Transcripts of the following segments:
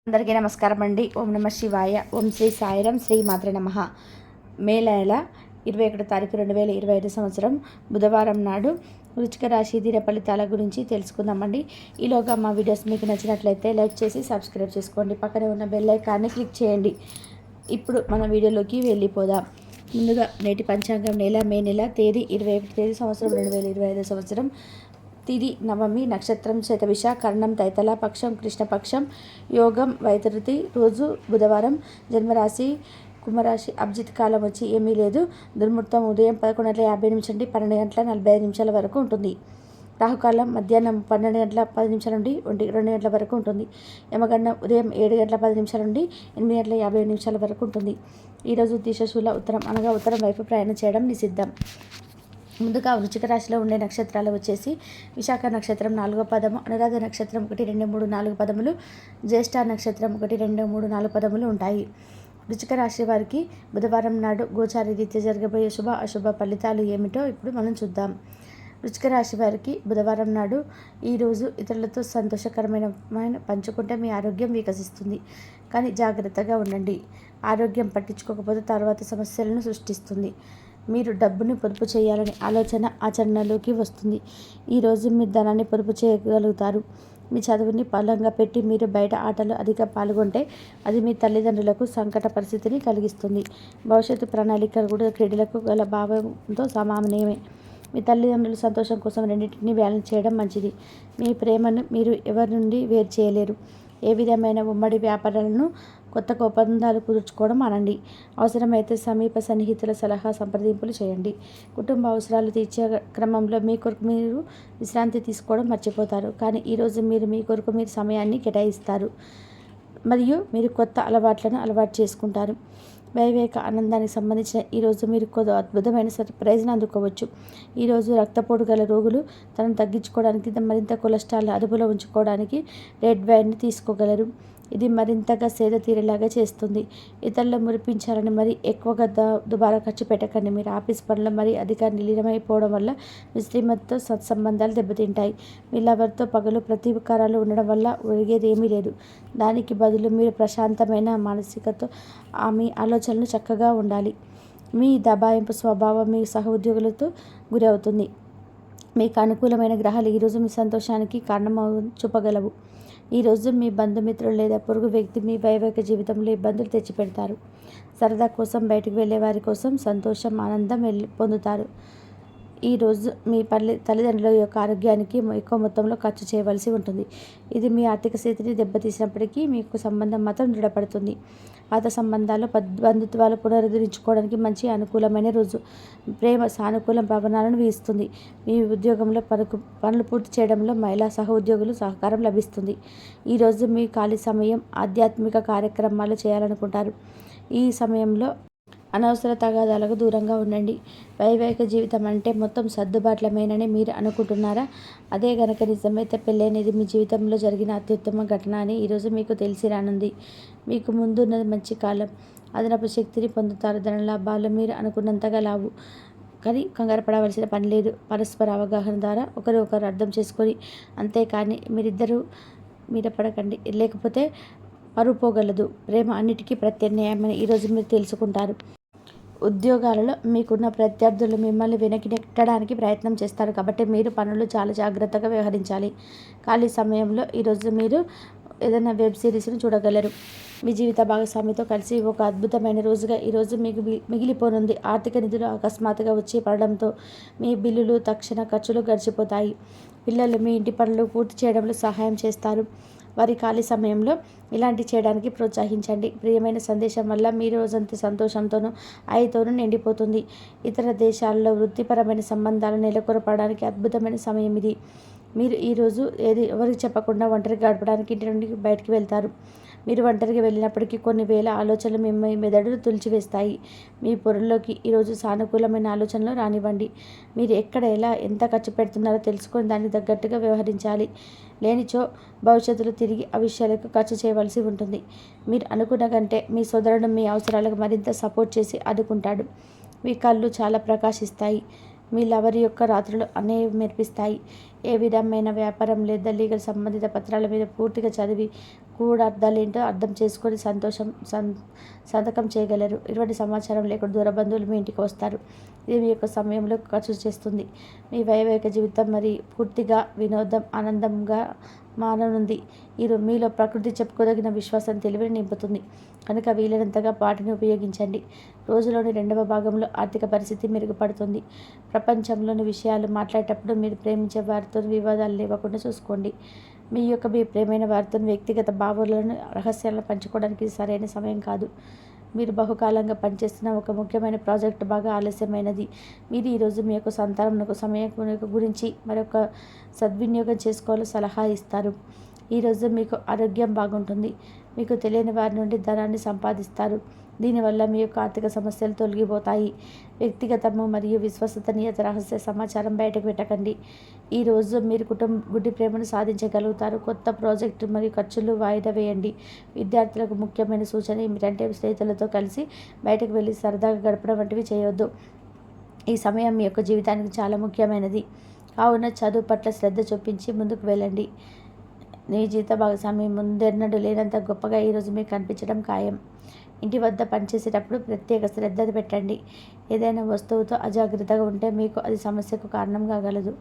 అందరికీ నమస్కారం అండి. ఓం నమ శివాయ. ఓం శ్రీ సాయిరం. శ్రీ మాత్రే నమః. మే నెల 21 తారీఖు 2025 సంవత్సరం బుధవారం నాడు వృశ్చిక రాశి దిన ఫలితాల గురించి తెలుసుకుందామండి. ఈలోగా మా వీడియోస్ మీకు నచ్చినట్లయితే లైక్ చేసి సబ్స్క్రైబ్ చేసుకోండి. పక్కనే ఉన్న బెల్ ఐకాన్ని క్లిక్ చేయండి. ఇప్పుడు మన వీడియోలోకి వెళ్ళిపోదాం. ముందుగా నేటి పంచాంగం మే నెల తేదీ 21 సంవత్సరం 2025 సంవత్సరం. తిది నవమి, నక్షత్రం శతవిష, కర్ణం తైతల, పక్షం కృష్ణపక్షం, యోగం వైతరుతి, రోజు బుధవారం, జన్మరాశి కుంభరాశి, అభిజిత్ కాలం వచ్చి ఏమీ లేదు. దుర్ముహూర్తం ఉదయం 11:50 నుండి 12:45 వరకు ఉంటుంది. రాహుకాలం మధ్యాహ్నం 12:10 నుండి 1-2 వరకు ఉంటుంది. యమగండం ఉదయం 7:10 నుండి 8:57 వరకు ఉంటుంది. ఈరోజు దిశాశూల ఉత్తరం అనగా ఉత్తరం వైపు ప్రయాణం చేయడం నిషిద్ధం. ముందుగా వృశ్చిక రాశిలో ఉండే నక్షత్రాలు వచ్చేసి విశాఖ నక్షత్రం 4వ పదము, అనురాధ నక్షత్రం 1, 2, 3, 4 పదములు, జ్యేష్ఠ నక్షత్రం 1, 2, 3, 4 పదములు ఉంటాయి. వృశ్చిక రాశి వారికి బుధవారం నాడు గోచార రీత్యా జరగబోయే శుభ అశుభ ఫలితాలు ఏమిటో ఇప్పుడు మనం చూద్దాం. వృశ్చిక రాశి వారికి బుధవారం నాడు ఈరోజు ఇతరులతో సంతోషకరమైన పంచుకుంటే మీ ఆరోగ్యం వికసిస్తుంది. కానీ జాగ్రత్తగా ఉండండి. ఆరోగ్యం పట్టించుకోకపోతే తర్వాత సమస్యలను సృష్టిస్తుంది. మీరు డబ్బుని పొదుపు చేయాలనే ఆలోచన ఆచరణలోకి వస్తుంది. ఈరోజు మీరు ధనాన్ని పొదుపు చేయగలుగుతారు. మీ చదువుని బలంగా పెట్టి మీరు బయట ఆటలు అధిక పాల్గొంటే అది మీ తల్లిదండ్రులకు సంకట పరిస్థితిని కలిగిస్తుంది. భవిష్యత్తు ప్రణాళికలు కూడా క్రీడలకు గల భావంతో సమానమే. మీ తల్లిదండ్రుల సంతోషం కోసం రెండింటినీ బ్యాలెన్స్ చేయడం మంచిది. మీ ప్రేమను మీరు ఎవరి నుండి వేరు చేయలేరు. ఏ విధమైన ఉమ్మడి వ్యాపారాలను కొత్త ఒప్పందాలు కుదుర్చుకోవడం అనండి. అవసరమైతే సమీప సన్నిహితుల సలహా సంప్రదింపులు చేయండి. కుటుంబ అవసరాలు తీర్చే క్రమంలో మీ కొరకు మీరు విశ్రాంతి తీసుకోవడం మర్చిపోతారు. కానీ ఈరోజు మీరు మీ కొరకు మీరు సమయాన్ని కేటాయిస్తారు మరియు మీరు కొత్త అలవాట్లను అలవాటు చేసుకుంటారు. వైవేక ఆనందానికి సంబంధించిన ఈరోజు మీరు కొద్ది అద్భుతమైన సర్ప్రైజ్ను అందుకోవచ్చు. ఈరోజు రక్తపోటు గల రోగులు తనను తగ్గించుకోవడానికి మరింత కొలెస్ట్రాల్ అదుపులో ఉంచుకోవడానికి రెడ్ వైన్ని తీసుకోగలరు. ఇది మరింతగా సేద తీరేలాగా చేస్తుంది. ఇతరులు మురిపించాలని మరీ ఎక్కువగా దుబారా ఖర్చు పెట్టకండి. మీరు ఆఫీస్ పనులు మరీ అధిక నిలీనమైపోవడం వల్ల మీ శ్రీమతితో సత్సంబంధాలు దెబ్బతింటాయి. మీ లవర్తో పగలు ప్రతీకారాలు ఉండడం వల్ల ఒరిగేది ఏమీ లేదు. దానికి బదులు మీరు ప్రశాంతమైన మానసికతో మీ ఆలోచనలు చక్కగా ఉండాలి. మీ దబాయింపు స్వభావం మీ సహోద్యోగులతో గురి అవుతుంది. మీకు అనుకూలమైన గ్రహాలు ఈరోజు మీ సంతోషానికి కారణం చూపగలవు. ఈరోజు మీ బంధుమిత్రులు లేదా పొరుగు వ్యక్తి మీ వైవాహిక జీవితంలో ఇబ్బందులు తెచ్చిపెడతారు. సరదా కోసం బయటకు వెళ్ళే వారి కోసం సంతోషం ఆనందం పొందుతారు. ఈరోజు మీ తల్లిదండ్రుల యొక్క ఆరోగ్యానికి ఎక్కువ మొత్తంలో ఖర్చు చేయవలసి ఉంటుంది. ఇది మీ ఆర్థిక స్థితిని దెబ్బతీసినప్పటికీ మీకు సంబంధం మాత్రం దృఢపడుతుంది. పాత సంబంధాలు బంధుత్వాలు పునరుద్ధరించుకోవడానికి మంచి అనుకూలమైన రోజు. ప్రేమ సానుకూల భావనలను వీస్తుంది. మీ ఉద్యోగంలో పనులు పూర్తి చేయడంలో మహిళా సహోద్యోగులు సహకారం లభిస్తుంది. ఈరోజు మీ ఖాళీ సమయం ఆధ్యాత్మిక కార్యక్రమాలు చేయాలనుకుంటారు. ఈ సమయంలో అనవసర తగాదాలకు దూరంగా ఉండండి. వైవాహిక జీవితం అంటే మొత్తం సర్దుబాట్లమేనని మీరు అనుకుంటున్నారా? అదే గనక నిజమైతే పెళ్ళనేది మీ జీవితంలో జరిగిన అత్యుత్తమ ఘటన అని ఈరోజు మీకు తెలిసి రానుంది. మీకు ముందున్నది మంచి కాలం. అదనపు శక్తిని పొందుతారు. ధన లాభాలు మీరు అనుకున్నంతగా లావు. కానీ కంగారు పడవలసిన పని లేదు. పరస్పర అవగాహన ద్వారా ఒకరు అర్థం చేసుకొని అంతేకాని మీరిద్దరూ మీద పడకండి. లేకపోతే పరువు పోగలదు. ప్రేమ అన్నిటికీ ప్రత్యామ్నాయమని ఈరోజు మీరు తెలుసుకుంటారు. ఉద్యోగాలలో మీకున్న ప్రత్యర్థులు మిమ్మల్ని వెనక్కి నెట్టడానికి ప్రయత్నం చేస్తారు. కాబట్టి మీరు పనులు చాలా జాగ్రత్తగా వ్యవహరించాలి. ఖాళీ సమయంలో ఈరోజు మీరు ఏదైనా వెబ్ సిరీస్ను చూడగలరు. మీ జీవిత భాగస్వామితో కలిసి ఒక అద్భుతమైన రోజుగా ఈరోజు మీకు మిగిలిపోనుంది. ఆర్థిక నిధులు అకస్మాత్తుగా వచ్చి పడడంతో మీ బిల్లులు తక్షణ ఖర్చులు గడిచిపోతాయి. పిల్లలు మీ ఇంటి పనులు పూర్తి చేయడంలో సహాయం చేస్తారు. వారి ఖాళీ సమయంలో ఇలాంటి చేయడానికి ప్రోత్సహించండి. ప్రియమైన సందేశం వల్ల మీ రోజంతా సంతోషంతోనూ ఆయితోనూ నిండిపోతుంది. ఇతర దేశాల్లో వృత్తిపరమైన సంబంధాలు నెలకొల్పడానికి అద్భుతమైన సమయం ఇది. మీరు ఈరోజు ఎవరికి చెప్పకుండా ఒంటరిగా గడపడానికి ఇంటి నుండి బయటికి వెళ్తారు. మీరు ఒంటరిగా వెళ్ళినప్పటికీ కొన్ని వేల ఆలోచనలు మీ మెదడును తులిచివేస్తాయి. మీ పొరల్లోకి ఈరోజు సానుకూలమైన ఆలోచనలు రానివ్వండి. మీరు ఎక్కడ ఎలా ఎంత ఖర్చు పెడుతున్నారో తెలుసుకొని దానికి తగ్గట్టుగా వ్యవహరించాలి. లేనిచో భవిష్యత్తులో తిరిగి ఆ విషయాలకు ఖర్చు చేయవలసి ఉంటుంది. మీరు అనుకున్న కంటే మీ సోదరుడు మీ అవసరాలకు మరింత సపోర్ట్ చేసి ఆదుకుంటాడు. మీ కళ్ళు చాలా ప్రకాశిస్తాయి. మీ లవర్ యొక్క రాత్రులు అనేవి మెరిపిస్తాయి. ఏ విధమైన వ్యాపారం లేదా లీగల్ సంబంధిత పత్రాల మీద పూర్తిగా చదివి కూడా అర్థాలేంటో అర్థం చేసుకొని సంతకం చేయగలరు. ఇటువంటి సమాచారం లేకుండా దూర బంధువులు మీ ఇంటికి వస్తారు. ఇది మీ యొక్క సమయంలో ఖర్చు చేస్తుంది. మీ వైవాహిక జీవితం మరి పూర్తిగా వినోదం, ఆనందంగా మారనుంది. మీలో ప్రకృతి చెప్పుకోదగిన విశ్వాసం, తెలివిని నింపుతుంది. కనుక వీలైనంతగా వాటిని ఉపయోగించండి. రోజులోని 2వ భాగంలో ఆర్థిక పరిస్థితి మెరుగుపడుతుంది. ప్రపంచంలోని విషయాలు మాట్లాడేటప్పుడు మీరు ప్రేమించే వారితో వివాదాలు లేవకుండా చూసుకోండి. మీ ప్రేమైన వారితో వ్యక్తిగత భావాలను, రహస్యాలను పంచుకోవడానికి ఇది సరైన సమయం కాదు. మీరు బహుకాలంగా పనిచేస్తున్న ఒక ముఖ్యమైన ప్రాజెక్టు బాగా ఆలస్యమైనది. మీరు ఈరోజు మీ యొక్క సంతానం సమయం గురించి మరొక సద్వినియోగం చేసుకోవాలో సలహా ఇస్తారు. ఈరోజు మీకు ఆరోగ్యం బాగుంటుంది. మీకు తెలియని వారి నుండి ధనాన్ని సంపాదిస్తారు. దీనివల్ల మీ యొక్క ఆర్థిక సమస్యలు తొలగిపోతాయి. వ్యక్తిగతము మరియు విశ్వసనీయత రహస్య సమాచారం బయటకు పెట్టకండి. ఈరోజు మీరు గుడ్డి ప్రేమను సాధించగలుగుతారు. కొత్త ప్రాజెక్టు మరియు ఖర్చులు వాయిదా వేయండి. విద్యార్థులకు ముఖ్యమైన సూచన ఏమిటంటే స్నేహితులతో కలిసి బయటకు వెళ్ళి సరదాగా గడపడం వంటివి చేయొద్దు. ఈ సమయం మీ యొక్క జీవితానికి చాలా ముఖ్యమైనది. కావున చదువు పట్ల శ్రద్ధ చూపించి ముందుకు వెళ్ళండి. మీ జీవిత భాగస్వామి ముందెన్నడూ లేనంత గొప్పగా ఈరోజు మీకు కనిపించడం ఖాయం. ఇంటి వద్ద పనిచేసేటప్పుడు ప్రత్యేక శ్రద్ధ పెట్టండి. ఏదైనా వస్తువుతో అజాగ్రత్తగా ఉంటే మీకు అది సమస్యకు కారణం కాగలదు.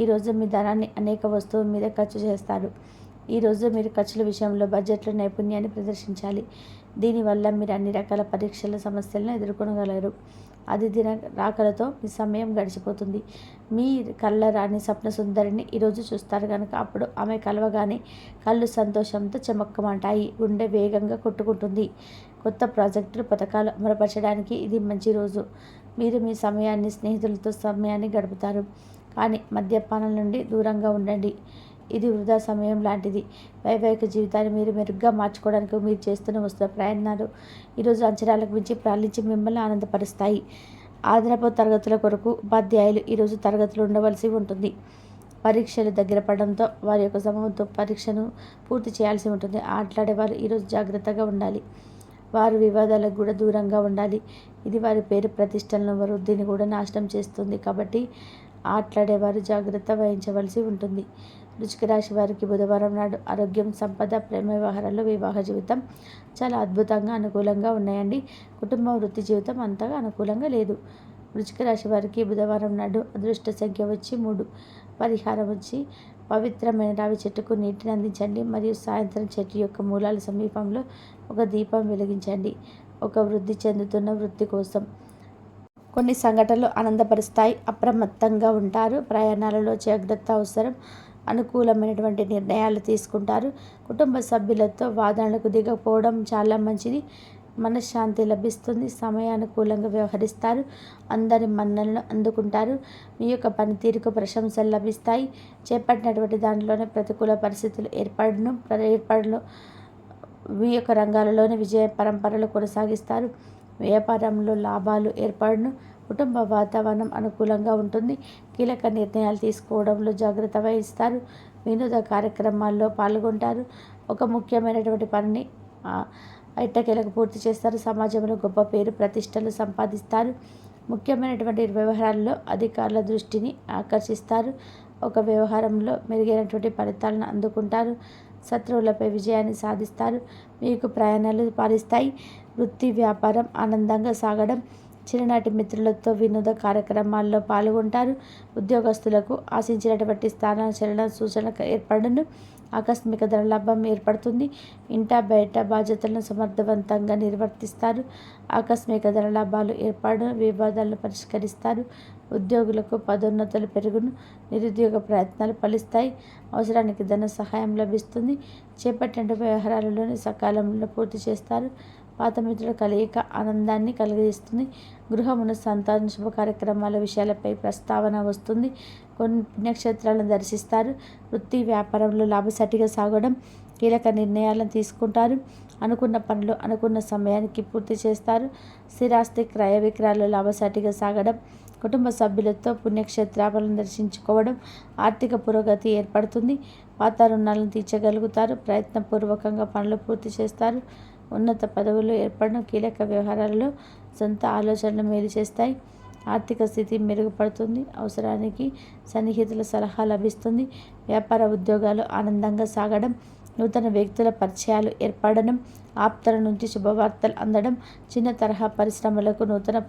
ఈరోజు మీ ధనాన్ని అనేక వస్తువుల మీద ఖర్చు చేస్తారు. ఈరోజు మీరు ఖర్చుల విషయంలో బడ్జెట్లో నైపుణ్యాన్ని ప్రదర్శించాలి. దీనివల్ల మీరు అన్ని రకాల పరీక్షల సమస్యలను ఎదుర్కొనగలరు. దిన రాకలతో మీ సమయం గడిచిపోతుంది. మీ కళ్ళ రాని స్వప్న సుందరిని ఈరోజు చూస్తారు కనుక అప్పుడు ఆమె కలవగానే కళ్ళు సంతోషంతో చెమక్కమంటాయి. గుండె వేగంగా కొట్టుకుంటుంది. కొత్త ప్రాజెక్టులు, పథకాలు అమలుపరచడానికి ఇది మంచి రోజు. మీరు మీ సమయాన్ని, స్నేహితులతో సమయాన్ని గడుపుతారు. కానీ మద్యపానం నుండి దూరంగా ఉండండి. ఇది వృధా సమయం లాంటిది. వైవాహిక జీవితాన్ని మీరు మెరుగ్గా మార్చుకోవడానికి మీరు వస్తున్న ప్రయత్నాలు ఈరోజు అంచనాలకు మించి ప్రాలించి మిమ్మల్ని ఆనందపరుస్తాయి. ఆదరపు తరగతుల కొరకు ఉపాధ్యాయులు ఈరోజు తరగతులు ఉండవలసి ఉంటుంది. పరీక్షలు దగ్గర పడడంతో వారి యొక్క సమయంతో పరీక్షను పూర్తి చేయాల్సి ఉంటుంది. ఆటలాడేవారు ఈరోజు జాగ్రత్తగా ఉండాలి. వారు వివాదాలకు కూడా దూరంగా ఉండాలి. ఇది వారి పేరు ప్రతిష్టలను, వృద్ధిని కూడా నాశనం చేస్తుంది. కాబట్టి ఆటలాడేవారు జాగ్రత్త వహించవలసి ఉంటుంది. వృశ్చిక రాశి వారికి బుధవారం నాడు ఆరోగ్యం, సంపద, ప్రేమ వ్యవహారాలు, వివాహ జీవితం చాలా అద్భుతంగా అనుకూలంగా ఉన్నాయండి. కుటుంబ వృత్తి జీవితం అంతగా అనుకూలంగా లేదు. వృశ్చిక రాశి వారికి బుధవారం నాడు అదృష్ట సంఖ్య వచ్చి 3. పరిహారం వచ్చి పవిత్రమైన రావి చెట్టుకు నీటిని అందించండి మరియు సాయంత్రం చెట్టు యొక్క మూలాల సమీపంలో ఒక దీపం వెలిగించండి. ఒక వృద్ధి చెందుతున్న వృత్తి కోసం కొన్ని సంఘటనలు ఆనందపరుస్తాయి. అప్రమత్తంగా ఉంటారు. ప్రయాణాలలో జాగ్రత్త అవసరం. అనుకూలమైనటువంటి నిర్ణయాలు తీసుకుంటారు. కుటుంబ సభ్యులతో వాదనలకు దిగకపోవడం చాలా మంచిది. మనశ్శాంతి లభిస్తుంది. సమయానుకూలంగా వ్యవహరిస్తారు. అందరి మన్ననలను అందుకుంటారు. మీ యొక్క పనితీరుకు ప్రశంసలు లభిస్తాయి. చేపట్టినటువంటి దాంట్లోనే ప్రతికూల పరిస్థితులు ఏర్పడను మీ యొక్క రంగాలలోని విజయ పరంపరలు కొనసాగిస్తారు. వ్యాపారంలో లాభాలు ఏర్పడను. కుటుంబ వాతావరణం అనుకూలంగా ఉంటుంది. కీలక నిర్ణయాలు తీసుకోవడంలో జాగ్రత్త వహిస్తారు. వినోద కార్యక్రమాల్లో పాల్గొంటారు. ఒక ముఖ్యమైనటువంటి పనిని ఎట్టకేలకు పూర్తి చేస్తారు. సమాజంలో గొప్ప పేరు ప్రతిష్టలు సంపాదిస్తారు. ముఖ్యమైనటువంటి వ్యవహారాల్లో అధికారుల దృష్టిని ఆకర్షిస్తారు. ఒక వ్యవహారంలో మెరుగైనటువంటి ఫలితాలను అందుకుంటారు. శత్రువులపై విజయాన్ని సాధిస్తారు. మీకు ప్రయాణాలు పాలిస్తాయి. వృత్తి వ్యాపారం ఆనందంగా సాగడం. చిన్ననాటి మిత్రులతో వినోద కార్యక్రమాల్లో పాల్గొంటారు. ఉద్యోగస్తులకు ఆశించినటువంటి స్థాన చలన సూచన ఏర్పడను. ఆకస్మిక ధనలాభం ఏర్పడుతుంది. ఇంట బయట బాధ్యతలను సమర్థవంతంగా నిర్వర్తిస్తారు. ఆకస్మిక ధనలాభాలు ఏర్పడను. వివాదాలను పరిష్కరిస్తారు. ఉద్యోగులకు పదోన్నతులు పెరుగును. నిరుద్యోగ ప్రయత్నాలు ఫలిస్తాయి. అవసరానికి ధన సహాయం లభిస్తుంది. చేపట్టిన వ్యవహారాలలోని సకాలంలో పూర్తి చేస్తారు. పాత మిత్రుల కలయిక ఆనందాన్ని కలిగిస్తుంది. గృహమును, సంతాన శుభ కార్యక్రమాల విషయాలపై ప్రస్తావన వస్తుంది. కొన్ని పుణ్యక్షేత్రాలను దర్శిస్తారు. వృత్తి వ్యాపారంలో లాభసాటిగా సాగడం. కీలక నిర్ణయాలను తీసుకుంటారు. అనుకున్న పనులు అనుకున్న సమయానికి పూర్తి చేస్తారు. స్థిరాస్తి క్రయ విక్రయాలు లాభసాటిగా సాగడం. కుటుంబ సభ్యులతో పుణ్యక్షేత్రాలను దర్శించుకోవడం. ఆర్థిక పురోగతి ఏర్పడుతుంది. పాత రుణాలను తీర్చగలుగుతారు. ప్రయత్నపూర్వకంగా పనులు పూర్తి చేస్తారు. ఉన్నత పదవులు ఏర్పడడం. కీలక వ్యవహారాలలో సొంత ఆలోచనలు మేలు చేస్తాయి. ఆర్థిక స్థితి మెరుగుపడుతుంది. అవసరానికి సన్నిహితుల సలహా లభిస్తుంది. వ్యాపార ఉద్యోగాలు ఆనందంగా సాగడం, నూతన వ్యక్తుల పరిచయాలు ఏర్పడడం, ఆప్తుల నుంచి శుభవార్తలు అందడం, చిన్న తరహా పరిశ్రమలకు నూతన